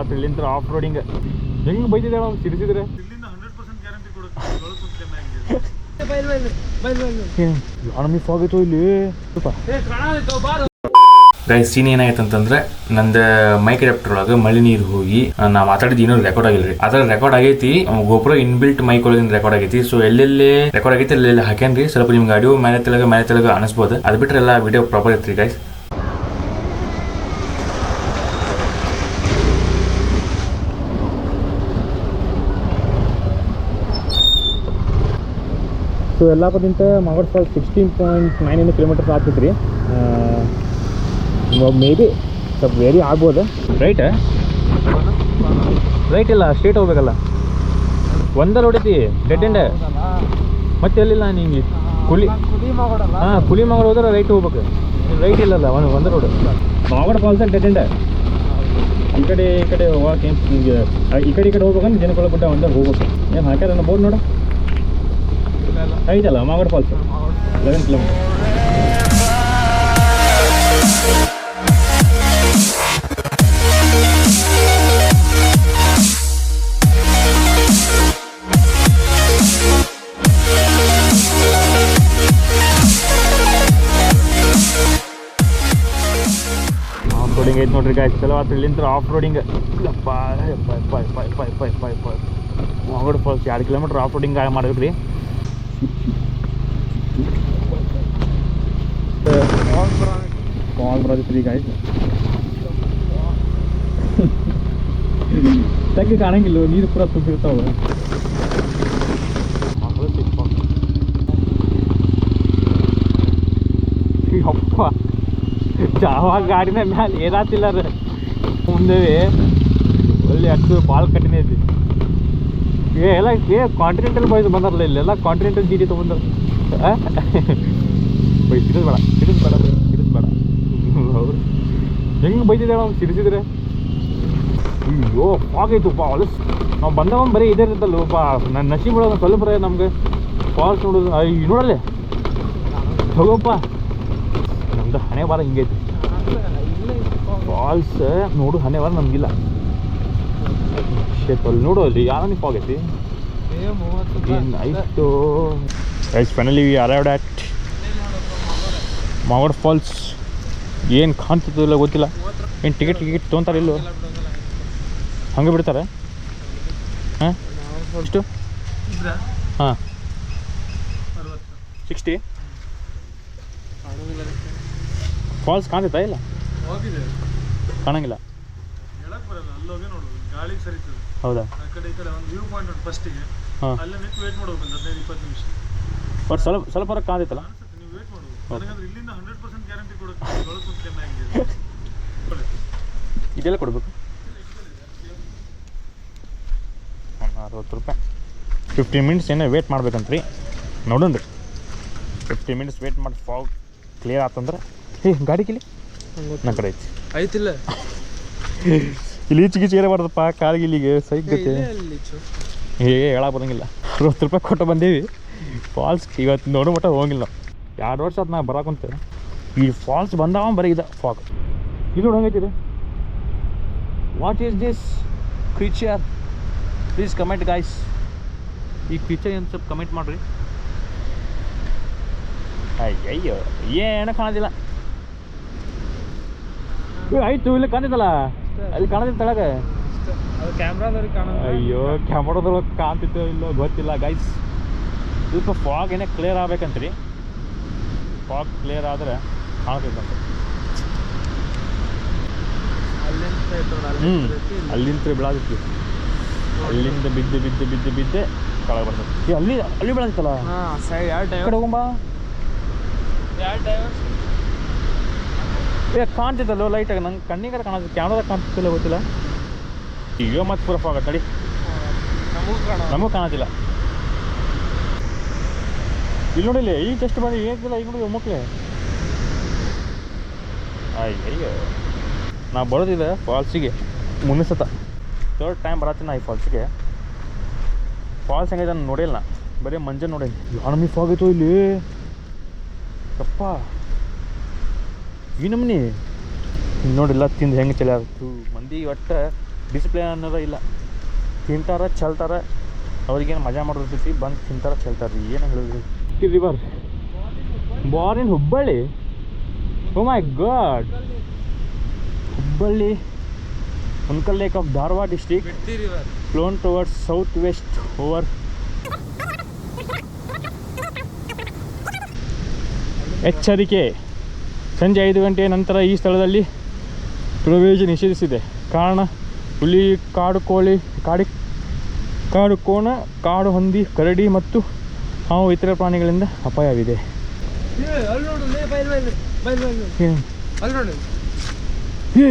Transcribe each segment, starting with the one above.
ಆತು ಇಲ್ಲಿಂದ off roading ಹೆಂಗೆ ಬೈತಿದ್ದಾಳೆ ಅವ್ನು ಸಿಡಿಸಿದ್ರೆ ಆನಮಿ ಫಾಗ್ ಆಯ್ತು ಇಲ್ಲಿ ಗೈಸ್ ಸೀನ್ ಏನಾಯ್ತು ಅಂತಂದ್ರೆ ನಂದು ಮೈಕ್ ಅಡಾಪ್ಟರ್ ಒಳಗೆ ಮಳೆ ನೀರು ಹೋಗಿ ನಾ ಮಾತಾಡಿದ ಏನೂ ರೆಕಾರ್ಡ್ ಆಗಿಲ್ರಿ ಅದ್ರ ರೆಕಾರ್ಡ್ ಆಗೈತಿ ಗೋಪ್ರೋ ಇನ್ಬಿಲ್ಟ್ ಮೈಕ್ ಒಳಗಿನ ರೆಕಾರ್ಡ್ ಆಗೈತಿ ಸೊ ಎಲ್ಲೆಲ್ಲಿ ರೆಕಾರ್ಡ್ ಆಗೈತಿ ಅಲ್ಲೆಲ್ಲ ಹಾಕ್ಯಾನ್ರಿ ಸ್ವಲ್ಪ ನಿಮ್ಗೆ ಆಡಿಯೋ ಮೇಲೆ ತೆಳಗ ಅನಿಸ್ಬೋದು ಅದು ಬಿಟ್ರೆ ಎಲ್ಲ ವಿಡಿಯೋ ಪ್ರಾಪರ್ ಐತ್ರಿ guys. So ಎಲ್ಲಾಪದಿಂದ Magadi falls 16.9 kilometres ಆಗ್ತೈತ್ರಿ. ಮೇ ಬಿ ಸ್ವಲ್ಪ ವೇರಿ ಆಗ್ಬೋದು. ರೈಟ್ ಇಲ್ಲ ಸ್ಟ್ರೇಟ್ ಹೋಗ್ಬೇಕಲ್ಲ, ಒಂದೇ ರೋಡ್ ಐತಿ ಡೆಡ್ ಎಂಡ್. ಮತ್ತೆ ಎಲ್ಲಿಲ್ಲ ನಿಂಗೆ ಕುಲಿ ಮಗಡ್ ಹೋದ್ರೆ ರೈಟ್ ಹೋಗ್ಬೇಕು, ರೈಟ್ ಇಲ್ಲಲ್ಲ ಒಂದೇ road. Magod falls dead end. ಈ ಕಡೆ ಹೋಗಕ್ಕೆ ನಿಮಗೆ ಈ ಕಡೆ ಹೋಗ್ಬೇಕಂದ್ರೆ ಜನಗಳ ಗುಡ್ಡ ಒಂದೇ ಹೋಗ್ಬೇಕು. ಏನು ಹಾಕ್ಯಾರ ಬೋರ್ಡ್ ನೋಡು ಐತಲ್ಲ Magod falls 11 kilometer. Off roading ಐತೆ ನೋಡ್ರಿ ಗಾಯ್ಸ್, ಚಲೋ ಆತು ಇಲ್ಲಿಂದ off roading. Magod falls 2 kilometer off roading ಮಾಡಿದ್ರಿ. ಕಾಲ್ ಬರೋದಿತ್ರಿ ಗಾಯ್ಸ್, ತಗ್ಗಿ ಕಾಣಂಗಿಲ್ಲ, ನೀರು ಪೂರ ತುಂಬಿರ್ತಾವ. ಅಪ್ಪ ಜಾವ ಗಾಡಿನ ಮ್ಯಾಲೆ ಏನಾತಿಲ್ಲ ರೀ, ಮುಂದೆ ಒಳ್ಳೆ ಅಷ್ಟು ಭಾಳ ಕಠಿಣ ಐತಿ. ಎಲ್ಲ ಕಾಂಟಿನೆಂಟಲ್ ಬಾಯ್ಸ್ ಬಂದಾರಲ್ಲ, ಇಲ್ಲೆಲ್ಲ ಕಾಂಟಿನೆಂಟಲ್ ಜೀಡಿ ತೊಗೊಂಡ್ರ. ಸಿಡಿಸ್ಬೇಡ ಹೌದು, ಹೆಂಗೆ ಬೈತಿದ್ದಾಳೆ ಅವ್ನು ಸಿಡಿಸಿದ್ರೆ. ಅಯ್ಯೋ ಫಾಗ್ ಐತು ಪಾ ಹೊಲಸ್. ನಾವು ಬಂದವ ಬರೀ ಇದೇ ಇರ್ತಲ್ಲ ಪಾ, ನನ್ನ ನಶಿ ಬಿಡೋದು ಸ್ವಲ್ಪ ಬರೀ ನಮ್ಗೆ ಫಾಲ್ಸ್ ನೋಡೋದು. ಅಯ್ಯ ನೋಡಲ್ಲೇ ಹೋಗಪ್ಪ, ನಮ್ದು ಹಣೆ ಬಾರ ಹಿಂಗೈತಿ. ಫಾಲ್ಸ್ ನೋಡು ಹಣೆ ಬಾರ ನಮಗಿಲ್ಲ. ಅಲ್ಲಿ ನೋಡು ಅಲ್ಲಿ ಯಾವ ಫಾಗ್ ಐತಿ ಏನಾಯ್ತು. Guys finally we arrived at Magod falls. ಏನು ಕಾಣ್ತಿತ್ತು ಇಲ್ಲ ಗೊತ್ತಿಲ್ಲ, ಏನು ಟಿಕೆಟ್ ತೊಗೊತಾರೆ ಇಲ್ಲೋ, ಹಂಗೆ ಬಿಡ್ತಾರೆ. ಹಾಂ ಎಷ್ಟು? ಹಾಂ 60. ಫಾಲ್ಸ್ ಕಾಣ್ತೈತಾ ಇಲ್ಲ? ಕಾಣಂಗಿಲ್ಲ. ಹೌದಾ? ಹಾಂ ಬಟ್ ಸ್ವಲ್ಪ ಕಾಣ್ತೈತಲ್ಲ. ಇದೆಲ್ಲ ಕೊಡ್ಬೇಕು. 60 ರೂಪಾಯಿ. 15 ಮಿನಿಟ್ಸ್ ಏನೋ ವೇಟ್ ಮಾಡ್ಬೇಕಂತ್ರಿ. ನೋಡೋಣ್ರಿ 15 ಮಿನಿಟ್ಸ್ ವೇಟ್ ಮಾಡಿ ಫಾಗ್ ಕ್ಲಿಯರ್ ಆತಂದ್ರೆ ಗಾಡಿ ಕಿಲಿ ನನ್ನ ಕಡೆ ಐತಿಲ್ಲ. ಇಲ್ಲಿ ಈಚಿಗೆ ಬರ್ತಪ್ಪ ಕಾಲಿಗೆ ಇಲ್ಲಿಗೆ ಸೈಗತ್ತೆ. ಹೇಳಕ್ಕೆ ಬರೋಂಗಿಲ್ಲ. 60 ರೂಪಾಯಿ ಕೊಟ್ಟು ಬಂದೀವಿ ಫಾಲ್ಸ್. ಇವತ್ತು ನೋಡೋ ಮಟ್ಟ ಹೋಗಿಲ್ಲ. 2 ವರ್ಷ ಆತು ನಾ ಬರಾಕುಂತೆ. ಈ ಫಾಲ್ಸ್ ಬಂದಾವ ಬರೀ ಇದೆ ಫಾಗ್. ಇದು ನೋಡಿ ಹಂಗೈತಿದೆ. What is this creature? Please comment guys. ಈ ಕ್ರೀಚರ್ ಏನು ಸ್ವಲ್ಪ ಕಮೆಂಟ್ ಮಾಡಿರಿ. ಅಯ್ಯಯ್ಯೋ ಏನು ಕಾಣೋದಿಲ್ಲ. ಆಯ್ತು ಇಲ್ಲಿ ಕಾಣ್ತಿತ್ತಲ್ಲ, ಅಲ್ಲಿ ಕಾಣೋದಿಲ್ಲ ತೆಳಗೆ. ಅಯ್ಯೋ ಕ್ಯಾಮ್ರಾದೊಳಗೆ ಕಾಣ್ತಿತ್ತು ಇಲ್ಲೋ ಗೊತ್ತಿಲ್ಲ ಗೈಸ್. ಸ್ವಲ್ಪ ಫಾಗ್ ಏನೇ ಕ್ಲಿಯರ್ ಆಗ್ಬೇಕಂತ್ರಿ. ಫಾಗ್ ಕ್ಲಿಯರ್ ಆದರೆ ಕಾಣ್ತೈತಂತ. ಅಲ್ಲಿಂದ ಬೆಳಾದಿತ್ತು, ಅಲ್ಲಿಂದ ಬಿದ್ದೆ ಕೆಳಗೆ ಬರ್ತದೆ. ಅಲ್ಲಿ ಬೆಳದಿತ್ತಲ್ಲ ಕಡೆ ಹೋಗಂಬ. ಕಾಣ್ತಿತ್ತಲ್ಲೋ ಲೈಟಾಗಿ, ನಂಗೆ ಕಣ್ಣಿಗಾರ ಕಾಣಿಸ್ತು, ಕ್ಯಾಮ್ರಾದಾಗ ಕಾಣ್ತಿಲ್ಲ ಗೊತ್ತಿಲ್ಲ. ಈಗ ಮತ್ತೆ ಪೂರ ಫಾಗ್ ತಡಿ, ನಮಗೂ ಕಾಣೋದಿಲ್ಲ. ಇಲ್ಲಿ ನೋಡಿಲ್ಲ, ಈಗ ಜಸ್ಟ್ ಬಂದು ಏನಿಲ್ಲ. ಈಗ ನೋಡಿ ಮಕ್ಕಳೇ, ಅಯ್ಯಯ್ಯೋ ನಾ ಬರೋದಿದೆ ಫಾಲ್ಸಿಗೆ ಮುಂದೆ ಸತ 3rd ಟೈಮ್ ಬರತ್ತೀನಿ ನಾ ಈ ಫಾಲ್ಸಿಗೆ. ಫಾಲ್ಸ್ ಹೆಂಗೈತೆ ನಾನು ನೋಡಿಲ್ಲ, ಬರೀ ಮಂಜೆ ನೋಡಿ. ನಮಗೆ ಫಾಗ್ ಐತೋ ಇಲ್ಲಿ ಅಪ್ಪ. ಈ ನಮ್ನಿ ನೋಡಿಲ್ಲ ತಿಂದು ಹೆಂಗೆ ಚಲ ಆಯ್ತು ಮಂದಿ. ಒಟ್ಟು ಡಿಸಿಪ್ಲಿನ್ ಅನ್ನೋದು ಇಲ್ಲ. ತಿಂತಾರ ಚೆಲ್ತಾರ, ಅವ್ರಿಗೇನು ಮಜಾ ಮಾಡಿರ್ತೈತಿ, ಬಂದು ತಿಂತಾರ ಚೆಲ್ತಾರೆ ರೀ. ಏನು ಹೇಳಿದ್ರಿ river bar in Hubballi. Oh my God, Hubballi Unkal lake of Dharwad district flown towards south west over. ಎಚ್ಚರಿಕೆ, ಸಂಜೆ 5 ಗಂಟೆ ನಂತರ ಈ ಸ್ಥಳದಲ್ಲಿ ಪ್ರವೇಶ ನಿಷೇಧಿಸಿದೆ. ಕಾರಣ ಹುಲಿ, ಕಾಡು ಕೋಳಿ, ಕಾಡು ಕೋಣ, ಕಾಡು ಹಂದಿ, ಕರಡಿ ಮತ್ತು ಹಾವು ಇತರ ಪ್ರಾಣಿಗಳಿಂದ ಅಪಾಯವಿದೆ.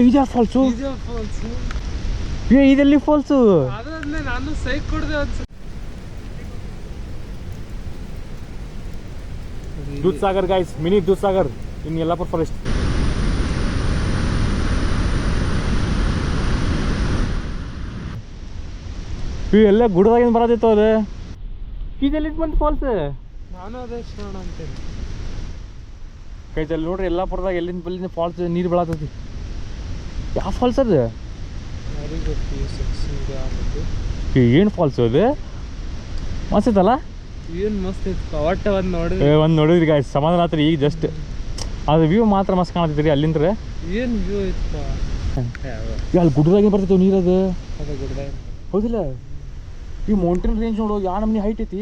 ಇದೇ ಫಾಲ್ಸು, ಇದೆಲ್ಲಿ falls? Dudhsagar guys, mini Dudhsagar in Yellapur forest. ಎಲ್ಲ ಗುಡದಾಗಿಂದ ಬರದಿತ್ತು ಅದು. ಇದೆಲ್ಲಿ ಬಂತು ಫಾಲ್ಸ್? ನಾನು ಅದೇ ನೋಡ ಅಂತೇಳಿ ಕೈತಲ್ಲಿ ನೋಡ್ರಿ, ಯಲ್ಲಾಪುರದಾಗ ಎಲ್ಲಿಂದ ಬಲ್ಲಿಂದ ಫಾಲ್ಸ್ ನೀರು ಬೀಳತೈತಿ. ಯಾವ ಫಾಲ್ಸ್ ಅದು? ಏನು ಫಾಲ್ಸ್ ಅದು? ಮಸ್ತ್ ಐತಲ್ಲ? ಏನು ಮಸ್ತ್ ಐತಪ್ಪ, ಒಟ್ಟು ಒಂದು ನೋಡಿದ್ರಿ ಗಾಯ್ಸ್, ಸಮಾಧಾನ ಆತ್ರಿ ಈಗ ಜಸ್ಟ್. ಅದು ವ್ಯೂ ಮಾತ್ರ ಮಸ್ತ್ ಕಾಣತೈತಿ ರೀ ಅಲ್ಲಿಂದ. ಏನು ವ್ಯೂ ಐತಪ್ಪ, ಅಲ್ಲಿ ಗುಡ್ಡದಾಗಿಂದ ಬರ್ತೈತೆ ನೀರದು. ಅದು ಗುಡ್ಡದಾಗ ಹೌದಿಲ್ಲ? ಈ ಮೌಂಟೇನ್ ರೇಂಜ್ ನೋಡು, ಯಾವ ನಮ್ನಿ ಹೈಟ್ ಐತಿ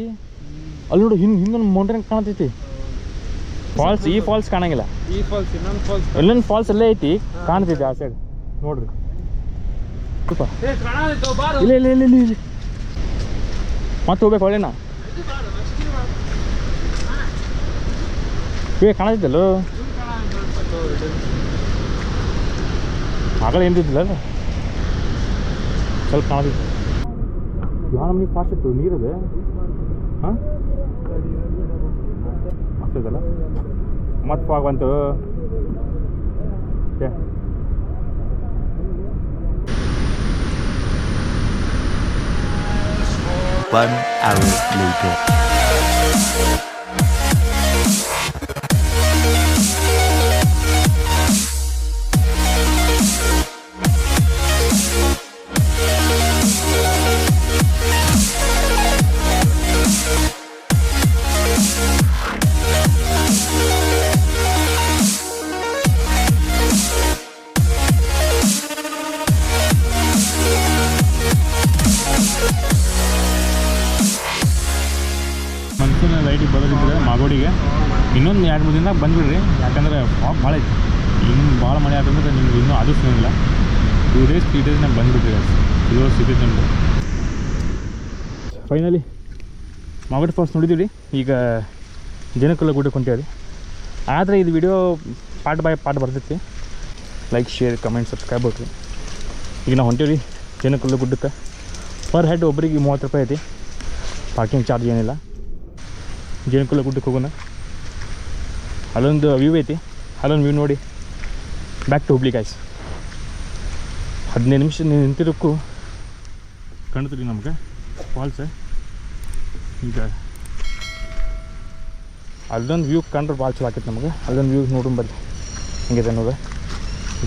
ಅಲ್ಲಿ ನೋಡು. ಹಿಂದೊಂದು ಮೌಂಟೇನ್ ಕಾಣತೈತಿ. ಫಾಲ್ಸ್, ಈ ಫಾಲ್ಸ್ ಕಾಣಂಗಿಲ್ಲ. ಈ ಫಾಲ್ಸ್ ಇನ್ನೊಂದು ಫಾಲ್ಸ್ ಅಲ್ಲೇ ಐತಿ, ಕಾಣ್ತೈತಿ ಆ ಸೈಡ್ ನೋಡ್ರಿ. ಇಲ್ಲ ಇಲ್ಲ ಇಲ್ಲ ಇಲ್ಲ ಇಲ್ಲ, ಮತ್ತೆ ಹೋಗ್ಬೇಕು ಒಳ್ಳೆನಾ? ಕಾಣತಿದ್ದಲ್ಲ ಆಗಲೇ ಏನಿದ್ದಿಲ್ಲ, ಸ್ವಲ್ಪ ಕಾಣತಿತ್ತು. ಯಾವ ನಮ್ಗೆ ಫಾಸ್ಟ್ ಇತ್ತು ನೀರದು. ಹಾಂ ಆಗ್ತದಲ್ಲ, ಮತ್ತೆ ಫಾಗ್ ಬಂತು. 1 hour later. ಮನ್ಸೂನ್ ಲೈಟಿಗೆ ಬರೋದಿದ್ರೆ ಮಾಗೋಡಿಗೆ ಇನ್ನೊಂದು 2-3 ದಿನದಾಗ ಬಂದುಬಿಡ್ರಿ. ಯಾಕಂದ್ರೆ ಫಾಗ್ ಭಾಳ ಐತಿ. ಇನ್ನು ಭಾಳ ಮಳೆ ಆತಂದ್ರೆ ನಿಮ್ಗೆ ಇನ್ನೂ ಅದು ಸಿಗೋಂಗಿಲ್ಲ. 2 days 3 daysನಾಗ ಬಂದುಬಿಡ್ರಿ ಚಲೋ ಸಿಗುತ್ತೆ ನಿಮ್ಗೆ. ಫೈನಲಿ ಮಾಗೋಡಿ ಫಾಲ್ಸ್ ನೋಡಿದ್ದೀವಿ. ಈಗ ಜನಕಲ್ಲ ಗುಡ್ಡಕ್ಕೆ ಹೊಂಟೇವ್ರಿ. ಆದರೆ ಇದು ವಿಡಿಯೋ ಪಾರ್ಟ್ ಬೈ ಪಾರ್ಟ್ ಬರ್ತೈತಿ. ಲೈಕ್, ಶೇರ್, ಕಮೆಂಟ್, ಸಬ್ಸ್ಕ್ರೈಬ್ ಮಾಡ್ರಿ. ಈಗ ನಾವು ಹೊಂಟೇವ್ರಿ ಜನಕಲ್ಲ ಗುಡ್ಡಕ್ಕೆ. ಪರ್ ಹೆಡ್ ಒಬ್ಬರಿಗೆ 30 ರೂಪಾಯಿ ಐತಿ. ಪಾರ್ಕಿಂಗ್ ಚಾರ್ಜ್ ಏನಿಲ್ಲ. ಜೇನುಕಲ್ಲ ಗುಡ್ಡಕ್ಕೆ ಹೋಗೋಣ. ಅಲ್ಲೊಂದು ವ್ಯೂ ಐತಿ, ಅಲ್ಲೊಂದು ವ್ಯೂ ನೋಡಿ ಬ್ಯಾಕ್ ಟು ಹುಬ್ಳಿ ಗೈಸ್. 15 ನಿಮಿಷ ನಿಂತಿರೋಕ್ಕೂ ಕಾಣ್ತೀರಿ ನಮ್ಗೆ ಫಾಲ್ಸ್. ಈಗ ಅಲ್ಲೊಂದು ವ್ಯೂ ಕಂಡ್ರೆ ಭಾಳ ಚಲೋ ಆಕೈತೆ ನಮಗೆ. ಅಲ್ಲೊಂದು ವ್ಯೂ ನೋಡೋಣ ಬರ್ರಿ ಹೆಂಗಿದೆ ಅನ್ನೋದು.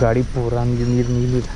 ಗಾಡಿ ಪೂರ ನೀರು ನೀರಿದೆ.